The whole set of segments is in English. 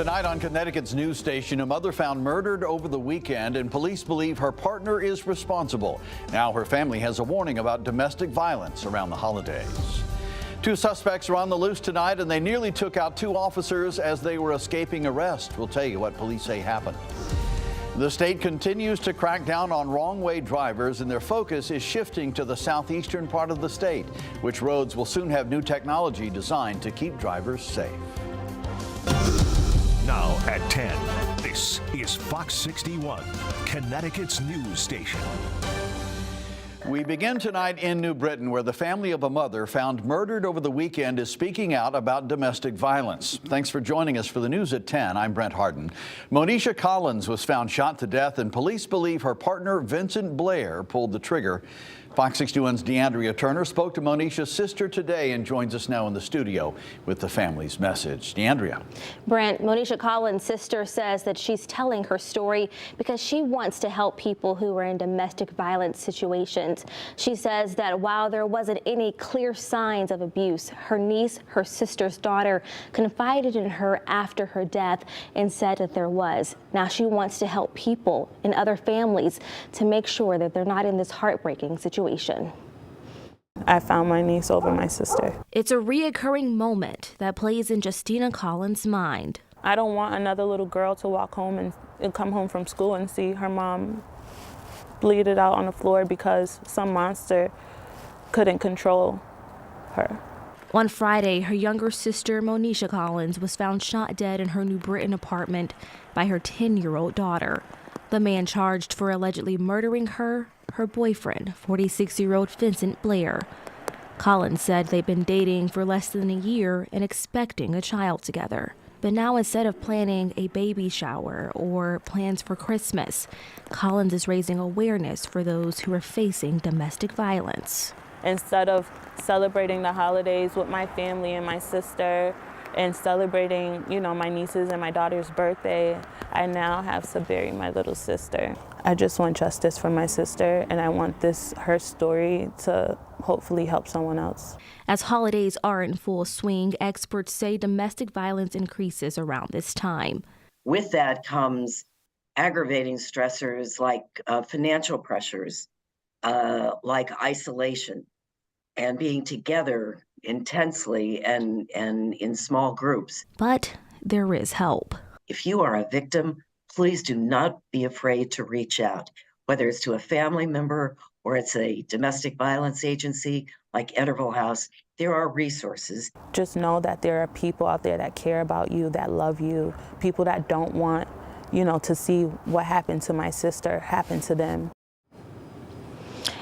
Tonight on Connecticut's news station, a mother found murdered over the weekend, and police believe her partner is responsible. Now her family has a warning about domestic violence around the holidays. Two suspects are on the loose tonight, and they nearly took out two officers as they were escaping arrest. We'll tell you what police say happened. The state continues to crack down on wrong-way drivers, and their focus is shifting to the southeastern part of the state, which roads will soon have new technology designed to keep drivers safe. Now at 10, this is Fox 61, Connecticut's news station. We begin tonight in New Britain, where the family of a mother found murdered over the weekend is speaking out about domestic violence. Thanks for joining us for the news at 10. I'm Brent Harden. Monisha Collins was found shot to death, and police believe her partner, Vincent Blair, pulled the trigger. Fox 61's DeAndrea Turner spoke to Monisha's sister today and joins us now in the studio with the family's message. DeAndrea. Brent, Monisha Collins' sister says that she's telling her story because she wants to help people who are in domestic violence situations. She says that while there wasn't any clear signs of abuse, her niece, her sister's daughter, confided in her after her death and said that there was. Now she wants to help people and other families to make sure that they're not in this heartbreaking situation. I found my niece over my sister. It's a reoccurring moment that plays in Justina Collins' mind. I don't want another little girl to walk home and come home from school and see her mom bleeded out on the floor because some monster couldn't control her. On Friday, her younger sister, Monisha Collins, was found shot dead in her New Britain apartment by her 10-year-old daughter. The man charged for allegedly murdering her boyfriend, 46-year-old Vincent Blair. Collins said they'd been dating for less than a year and expecting a child together. But now, instead of planning a baby shower or plans for Christmas, Collins is raising awareness for those who are facing domestic violence. Instead of celebrating the holidays with my family and my sister and celebrating, my niece's and my daughter's birthday, I now have to bury my little sister. I just want justice for my sister, and I want her story to hopefully help someone else. As holidays are in full swing, experts say domestic violence increases around this time. With that comes aggravating stressors like financial pressures, like isolation, and being together intensely and in small groups. But there is help. If you are a victim, please do not be afraid to reach out, whether it's to a family member or it's a domestic violence agency like Interval House. There are resources. Just know that there are people out there that care about you, that love you, people that don't want, to see what happened to my sister happen to them.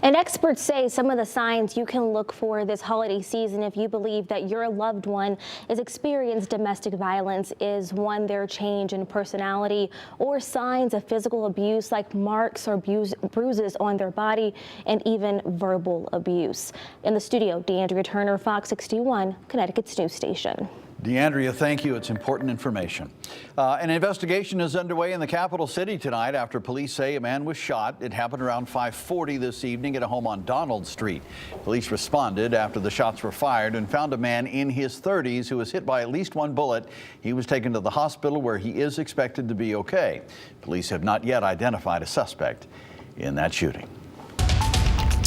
And experts say some of the signs you can look for this holiday season if you believe that your loved one is experiencing domestic violence is one, their change in personality or signs of physical abuse like marks or bruises on their body and even verbal abuse. In the studio, DeAndrea Turner, Fox 61, Connecticut's news station. DeAndrea, thank you. It's important information. An investigation is underway in the capital city tonight after police say a man was shot. It happened around 5:40 this evening at a home on Donald Street. Police responded after the shots were fired and found a man in his 30s who was hit by at least one bullet. He was taken to the hospital where he is expected to be okay. Police have not yet identified a suspect in that shooting.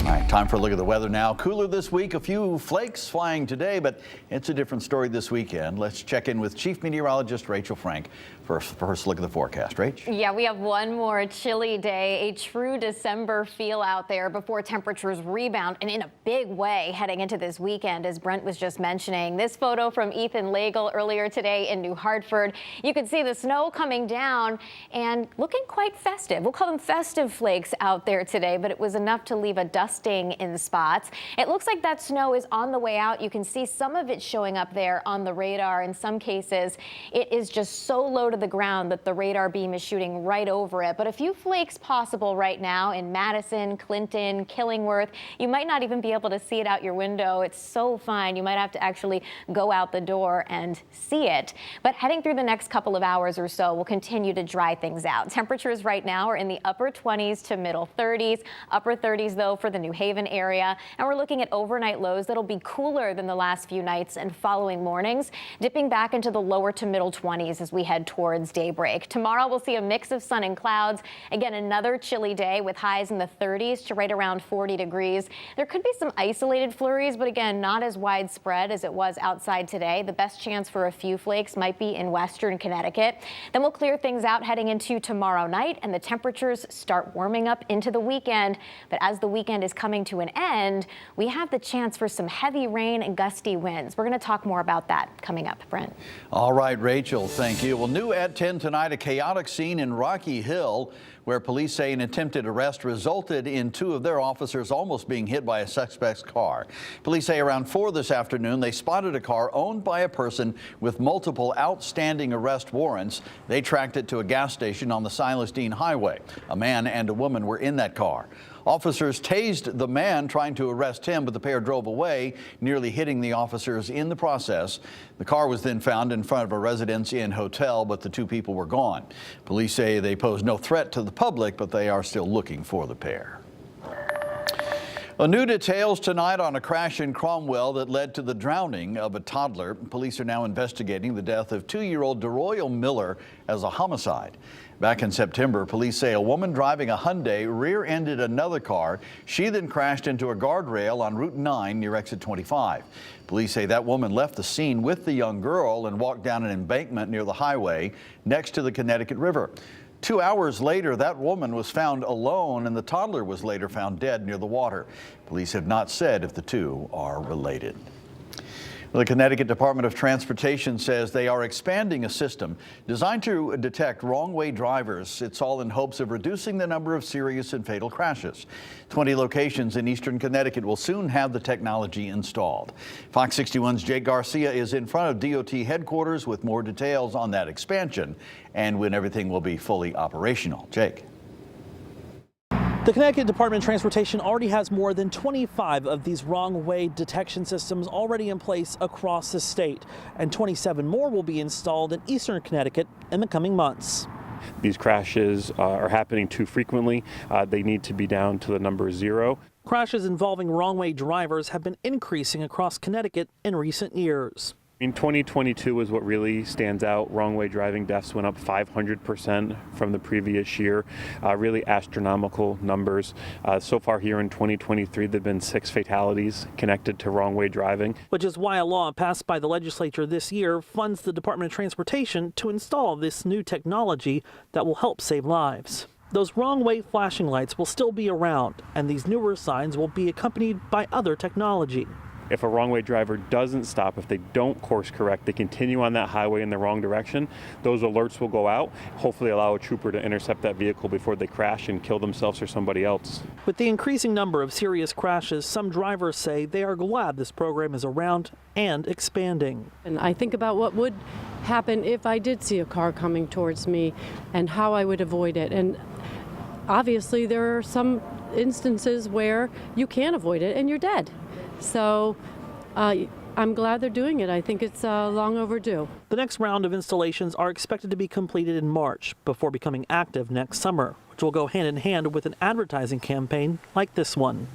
All right, time for a look at the weather now. Cooler this week, a few flakes flying today, but it's a different story this weekend. Let's check in with Chief Meteorologist Rachel Frank for a first look at the forecast. Rach? Yeah, we have one more chilly day, a true December feel out there before temperatures rebound and in a big way heading into this weekend, as Brent was just mentioning. This photo from Ethan Lagle earlier today in New Hartford. You can see the snow coming down and looking quite festive. We'll call them festive flakes out there today, but it was enough to leave a dusting in spots. It looks like that snow is on the way out. You can see some of it showing up there on the radar. In some cases, it is just so low to the ground that the radar beam is shooting right over it. But a few flakes possible right now in Madison, Clinton, Killingworth. You might not even be able to see it out your window. It's so fine. You might have to actually go out the door and see it. But heading through the next couple of hours or so, we'll continue to dry things out. Temperatures right now are in the upper 20s to middle 30s. Upper 30s, though, for the the New Haven area. And we're looking at overnight lows that'll be cooler than the last few nights and following mornings, dipping back into the lower to middle 20s as we head towards daybreak. Tomorrow we'll see a mix of sun and clouds. Again, another chilly day with highs in the 30s to right around 40 degrees. There could be some isolated flurries, but again, not as widespread as it was outside today. The best chance for a few flakes might be in western Connecticut. Then we'll clear things out heading into tomorrow night, and the temperatures start warming up into the weekend. But as the weekend is coming to an end, we have the chance for some heavy rain and gusty winds. We're going to talk more about that coming up. Brent. All right, Rachel, thank you. Well, new at 10 tonight, a chaotic scene in Rocky Hill where police say an attempted arrest resulted in 2 of their officers almost being hit by a suspect's car. Police say around 4 this afternoon, they spotted a car owned by a person with multiple outstanding arrest warrants. They tracked it to a gas station on the Silas Deane Highway. A man and a woman were in that car. Officers tased the man trying to arrest him, but the pair drove away, nearly hitting the officers in the process. The car was then found in front of a Residence Inn hotel, but the 2 people were gone. Police say they pose no threat to the public, but they are still looking for the pair. New details tonight on a crash in Cromwell that led to the drowning of a toddler. Police are now investigating the death of 2-year-old DeRoyal Miller as a homicide. Back in September, police say a woman driving a Hyundai rear-ended another car. She then crashed into a guardrail on Route 9 near exit 25. Police say that woman left the scene with the young girl and walked down an embankment near the highway next to the Connecticut River. 2 hours later, that woman was found alone, and the toddler was later found dead near the water. Police have not said if the 2 are related. The Connecticut Department of Transportation says they are expanding a system designed to detect wrong-way drivers. It's all in hopes of reducing the number of serious and fatal crashes. 20 locations in eastern Connecticut will soon have the technology installed. Fox 61's Jake Garcia is in front of DOT headquarters with more details on that expansion and when everything will be fully operational. Jake. The Connecticut Department of Transportation already has more than 25 of these wrong-way detection systems already in place across the state, and 27 more will be installed in eastern Connecticut in the coming months. These crashes are happening too frequently. They need to be down to the number 0. Crashes involving wrong-way drivers have been increasing across Connecticut in recent years. In 2022 is what really stands out. Wrong-way driving deaths went up 500% from the previous year. Really astronomical numbers. So far here in 2023, there have been 6 fatalities connected to wrong-way driving. Which is why a law passed by the legislature this year funds the Department of Transportation to install this new technology that will help save lives. Those wrong-way flashing lights will still be around, and these newer signs will be accompanied by other technology. If a wrong-way driver doesn't stop, if they don't course correct, they continue on that highway in the wrong direction, those alerts will go out, hopefully allow a trooper to intercept that vehicle before they crash and kill themselves or somebody else. With the increasing number of serious crashes, some drivers say they are glad this program is around and expanding. And I think about what would happen if I did see a car coming towards me and how I would avoid it. And obviously there are some instances where you can't avoid it and you're dead. So I'm glad they're doing it. I think it's long overdue. The next round of installations are expected to be completed in March before becoming active next summer, which will go hand in hand with an advertising campaign like this one.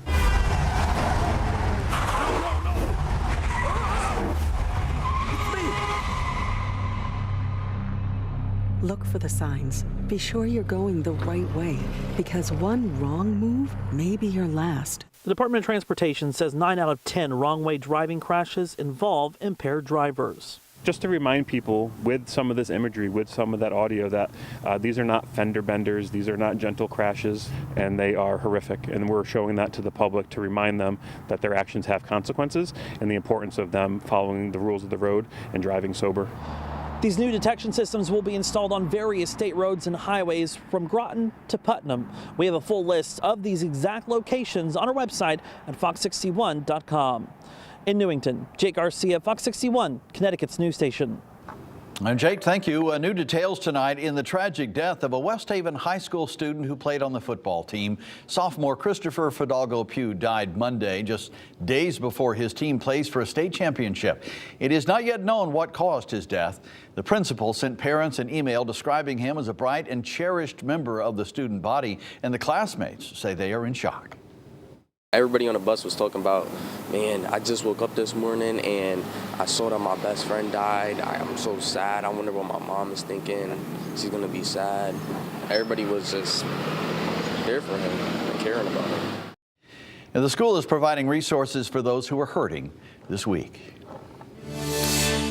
Look for the signs. Be sure you're going the right way, because one wrong move may be your last. The Department of Transportation says 9 out of 10 wrong-way driving crashes involve impaired drivers. Just to remind people with some of this imagery, with some of that audio, that these are not fender benders, these are not gentle crashes, and they are horrific. And we're showing that to the public to remind them that their actions have consequences and the importance of them following the rules of the road and driving sober. These new detection systems will be installed on various state roads and highways from Groton to Putnam. We have a full list of these exact locations on our website at fox61.com. In Newington, Jake Garcia, Fox 61, Connecticut's news station. And Jake, thank you. New details tonight in the tragic death of a West Haven High School student who played on the football team. Sophomore Christopher Fidalgo Pugh died Monday, just days before his team plays for a state championship. It is not yet known what caused his death. The principal sent parents an email describing him as a bright and cherished member of the student body, and the classmates say they are in shock. Everybody on the bus was talking about, man, I just woke up this morning and I saw that my best friend died. I'm so sad. I wonder what my mom is thinking. She's gonna be sad. Everybody was just there for him and caring about him. And the school is providing resources for those who are hurting this week.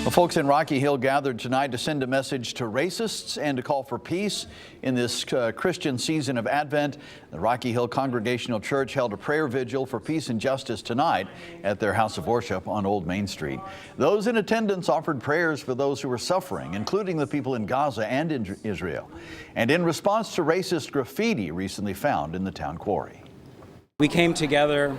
Well, folks in Rocky Hill gathered tonight to send a message to racists and to call for peace in this Christian season of Advent. The Rocky Hill Congregational Church held a prayer vigil for peace and justice tonight at their house of worship on Old Main Street. Those in attendance offered prayers for those who were suffering, including the people in Gaza and in Israel, and in response to racist graffiti recently found in the town quarry. We came together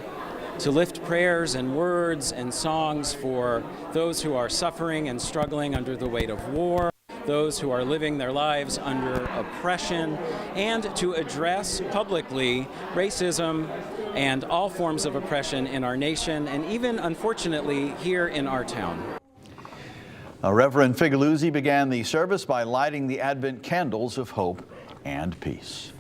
to lift prayers and words and songs for those who are suffering and struggling under the weight of war, those who are living their lives under oppression, and to address publicly racism and all forms of oppression in our nation and even, unfortunately, here in our town. Reverend Figaluzzi began the service by lighting the Advent candles of hope and peace.